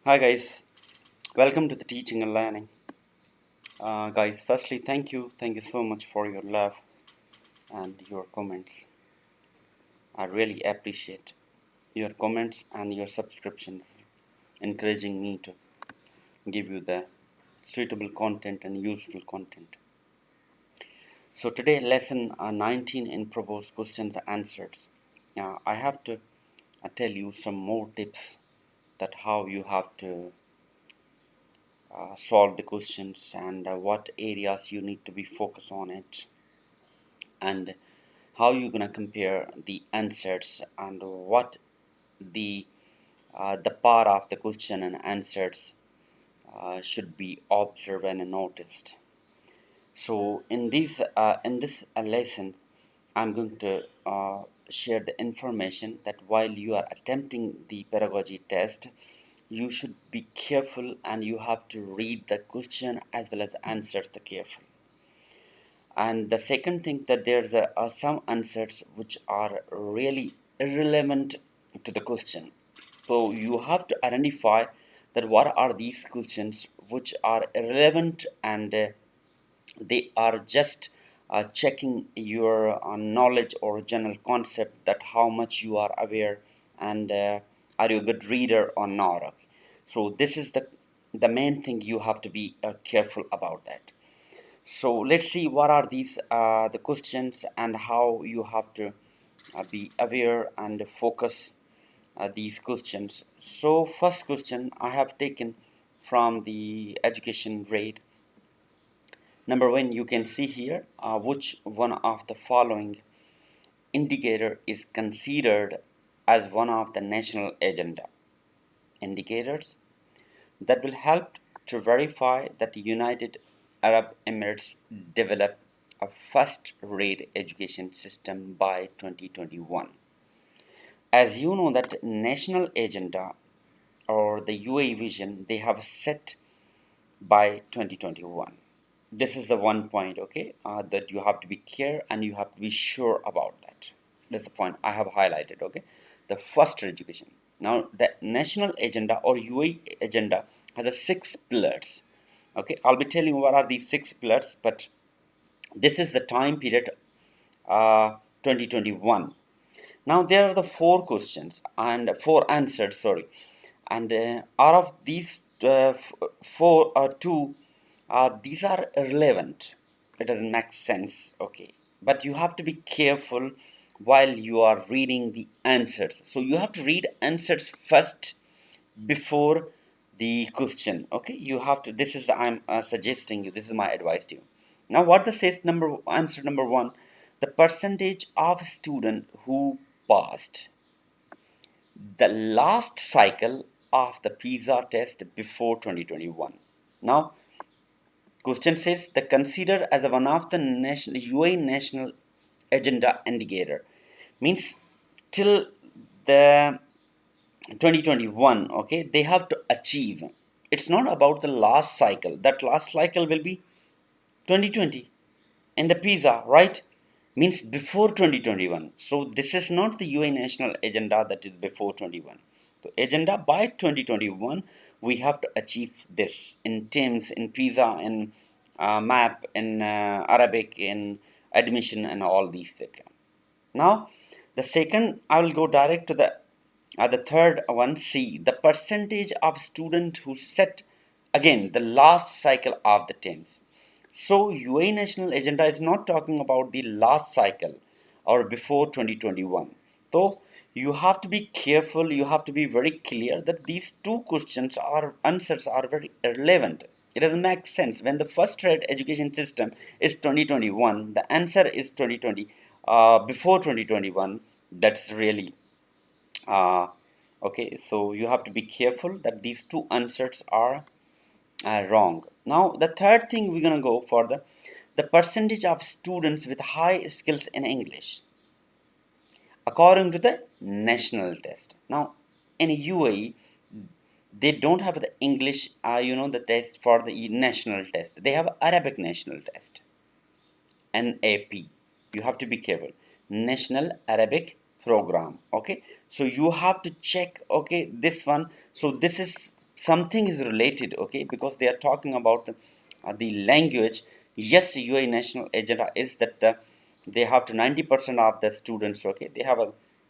Hi guys, welcome to the teaching and learning. Guys, firstly, thank you so much for your love and your comments. I really appreciate your comments and your subscriptions, encouraging me to give you the suitable content and useful content. So today, lesson 19 in proposed questions and answers. I have to tell you some more tips that how you have to solve the questions and what areas you need to be focused on it and how you're gonna compare the answers and what the the part of the question and answers should be observed and noticed. So in this lesson, I'm going to share the information that while you are attempting the pedagogy test, you should be careful and you have to read the question as well as answers the careful. And the second thing that there's some answers which are really irrelevant to the question. So you have to identify that what are these questions which are irrelevant and they are just checking your knowledge or general concept that how much you are aware and are you a good reader or not. Okay? So this is the main thing you have to be careful about that. So let's see what are these the questions and how you have to be aware and focus these questions. So first question I have taken from the education grade. Number one, you can see here which one of the following indicator is considered as one of the national agenda indicators that will help to verify that the United Arab Emirates develop a first-rate education system by 2021. As you know that national agenda or the UAE vision they have set by 2021. This is the one point, okay, that you have to be clear and you have to be sure about that. That's the point I have highlighted, okay. The first education. Now, the national agenda or UAE agenda has a 6 pillars. Okay, I'll be telling you what are these 6 pillars, but this is the time period 2021. Now there are the 4 questions and 4 answers, sorry, and out of these four or two, these are irrelevant. It doesn't make sense, okay. But you have to be careful while you are reading the answers. So you have to read answers first before the question, okay. You have to. This is I'm suggesting you. This is my advice to you. Now, what this says answer number one, the percentage of student who passed the last cycle of the PISA test before 2021. Now, question says the considered as one of the national UAE national agenda indicator means till the 2021, okay, they have to achieve. It's not about the last cycle. That last cycle will be 2020 and the PISA, right, means before 2021. So this is not the UN national agenda that is before 21. So agenda by 2021 we have to achieve this in TIMSS, in PISA, in map, in Arabic, in admission and all these things. Now the second, I will go direct to the third one, C, the percentage of students who set again the last cycle of the TIMSS. So UAE national agenda is not talking about the last cycle or before 2021. So you have to be careful, you have to be very clear that these two questions are answers are very irrelevant. It doesn't make sense. When the first rate education system is 2021, the answer is 2020, before 2021. That's really uh, okay. So you have to be careful that these two answers are wrong. Now the third thing we're gonna go for the percentage of students with high skills in English according to the national test. Now in UAE they don't have the English, the test for the national test. They have Arabic national test, NAP. You have to be careful. National Arabic Program. Okay. So you have to check. Okay, this one. So this is something is related, okay, because they are talking about the language. Yes, UAE national agenda is that they have to 90% of the students, okay, they have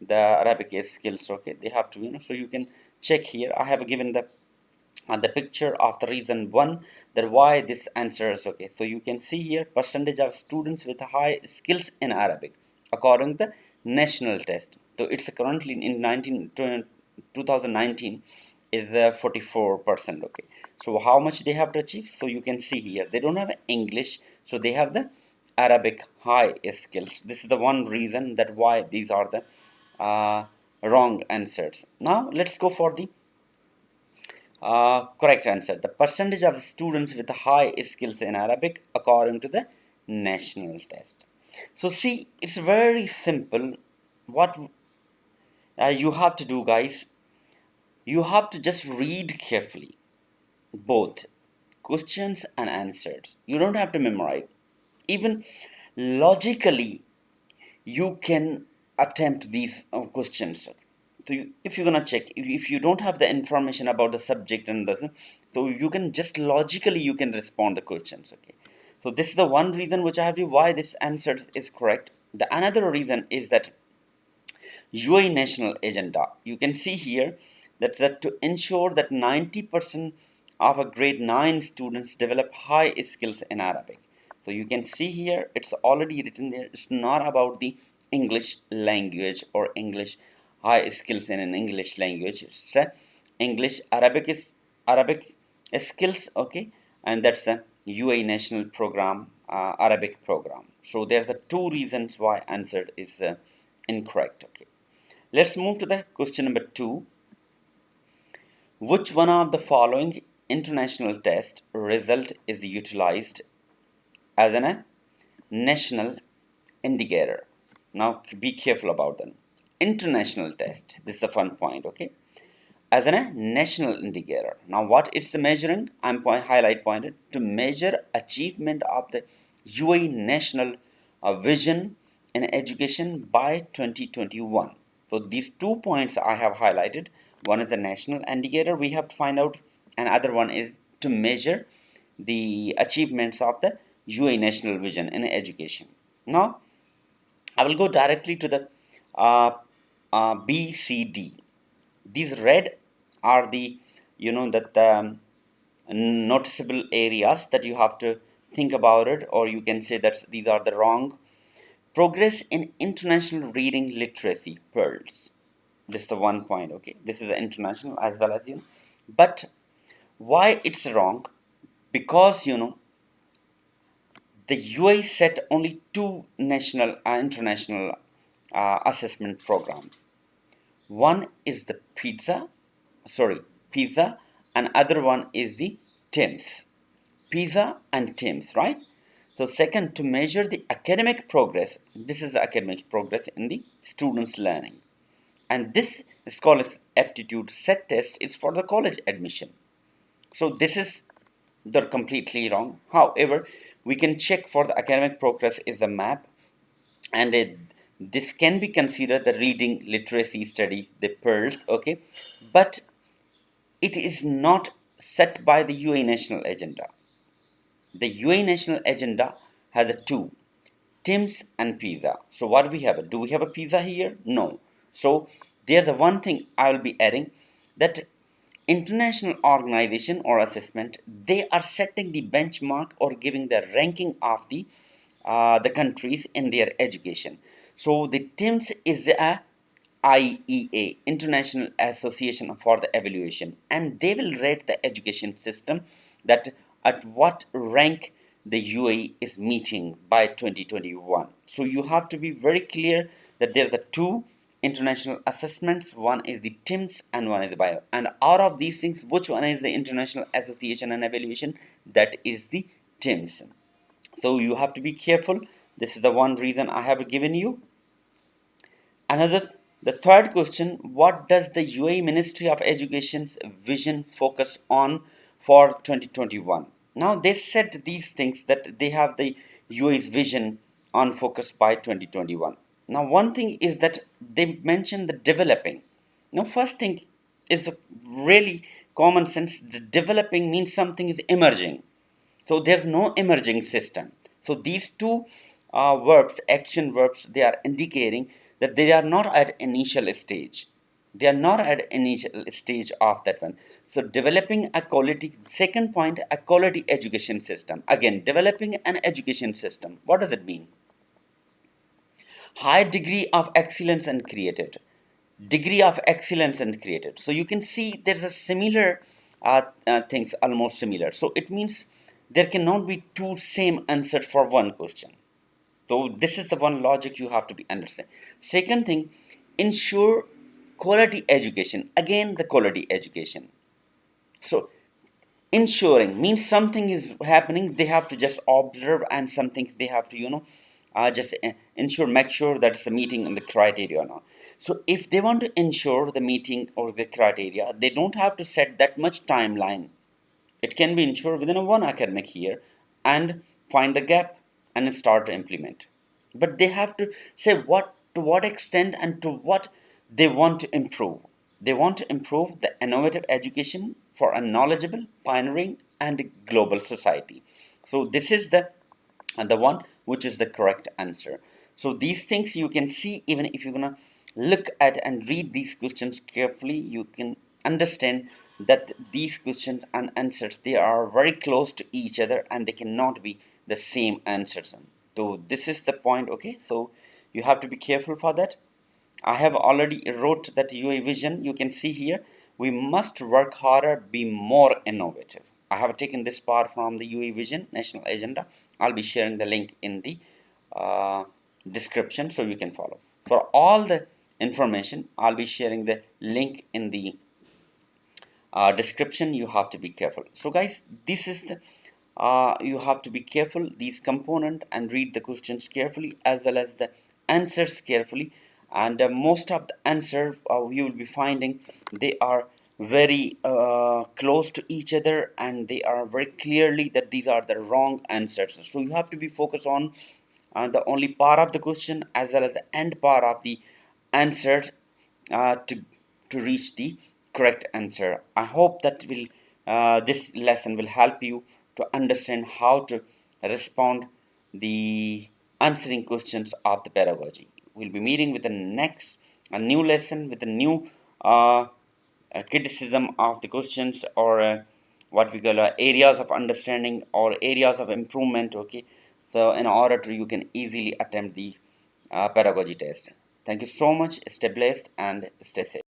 the Arabic skills, okay, they have to, so you can check here. I have given the picture of the reason one, that why this answer is okay. So you can see here percentage of students with high skills in Arabic according to the national test. So it's currently in 2019 is 44%, okay. So how much they have to achieve? So you can see here they don't have English, so they have the Arabic high skills. This is the one reason that why these are the wrong answers. Now let's go for the correct answer. The percentage of students with high skills in Arabic according to the national test. So see, it's very simple. What you have to do, guys, you have to just read carefully both questions and answers. You don't have to memorize. Even logically, you can attempt these questions. So if you're gonna check, if you don't have the information about the subject and the, so you can just logically you can respond the questions, okay. So this is the one reason which I have to why this answer is correct. The another reason is that UAE national agenda. You can see here that to ensure that 90% of a grade 9 students develop high skills in Arabic. So you can see here it's already written there. It's not about the English language or English high skills in an English language. It's English Arabic skills, okay, and that's a UAE national program, Arabic program. So there are the two reasons why answer is incorrect, okay. Let's move to the question number 2. Which one of the following international test result is utilized as a national indicator? Now be careful about them. International test. This is a fun point, okay? As a national indicator. Now what it's measuring? I'm highlight pointed to measure achievement of the UAE national vision in education by 2021. So these 2 points I have highlighted. One is a national indicator we have to find out, and other one is to measure the achievements of the UAE national vision in education. Now I will go directly to the B, C, D. These red are the that noticeable areas that you have to think about it, or you can say that these are the wrong. Progress in international reading literacy pearls. This is the one point, okay. This is international as well as but why it's wrong? Because the UAE set only two national international assessment programs. One is the PISA, and other one is the TIMSS. PISA and TIMSS, right? So second, to measure the academic progress, this is the academic progress in the students' learning. And this scholars aptitude set test is for the college admission. So this is they're completely wrong. However, we can check for the academic progress is a map, and this can be considered the reading literacy study, the pearls, okay, but it is not set by the UAE national agenda. The UAE national agenda has a two, TIMSS and PISA. So what we have? Do we have a PISA here? No. So there's a one thing I will be adding, that international organization or assessment, they are setting the benchmark or giving the ranking of the countries in their education. So the TIMSS is a IEA, International Association for the Evaluation, and they will rate the education system that at what rank the UAE is meeting by 2021. So you have to be very clear that there are the two international assessments. One is the TIMSS and one is the bio. And out of these things, which one is the International Association and Evaluation? That is the TIMSS. So you have to be careful. This is the one reason I have given you. The third question, what does the UAE Ministry of Education's vision focus on for 2021? Now they said these things that they have the UAE's vision on focus by 2021. Now one thing is that they mentioned the developing. Now first thing is really common sense, the developing means something is emerging. So there's no emerging system. So these two verbs, action verbs, they are indicating that they are not at initial stage. They are not at initial stage of that one. So developing a quality, second point, a quality education system. Again, developing an education system. What does it mean? High degree of excellence and created. Degree of excellence and created. So you can see there's a similar things, almost similar. So it means there cannot be two same answers for one question. So this is the one logic you have to be understand. Second thing, ensure quality education. Again, the quality education. So ensuring means something is happening, they have to just observe, and some things they have to just ensure, make sure that's the meeting in the criteria or not. So if they want to ensure the meeting or the criteria, they don't have to set that much timeline. It can be ensured within a one academic year and find the gap and start to implement. But they have to say what, to what extent and to what they want to improve. They want to improve the innovative education for a knowledgeable, pioneering, and global society. So this is the one which is the correct answer. So these things you can see, even if you're gonna look at and read these questions carefully, you can understand that these questions and answers, they are very close to each other and they cannot be the same answers. So this is the point. Okay, so you have to be careful for that. I have already wrote that UA vision. You can see here, we must work harder, be more innovative. I have taken this part from the UA vision national agenda. I'll be sharing the link in the description so you can follow. For all the information, I'll be sharing the link in the description. You have to be careful. So guys, this is the you have to be careful these component and read the questions carefully as well as the answers carefully. And most of the answer you will be finding they are very close to each other, and they are very clearly that these are the wrong answers. So you have to be focused on the only part of the question as well as the end part of the answer to reach the correct answer. I hope that will this lesson will help you to understand how to respond the answering questions of the pedagogy. We'll be meeting with the next a new lesson with a new criticism of the questions, or what we call areas of understanding or areas of improvement. Okay, so in order to you can easily attempt the pedagogy test. Thank you so much. Stay blessed and stay safe.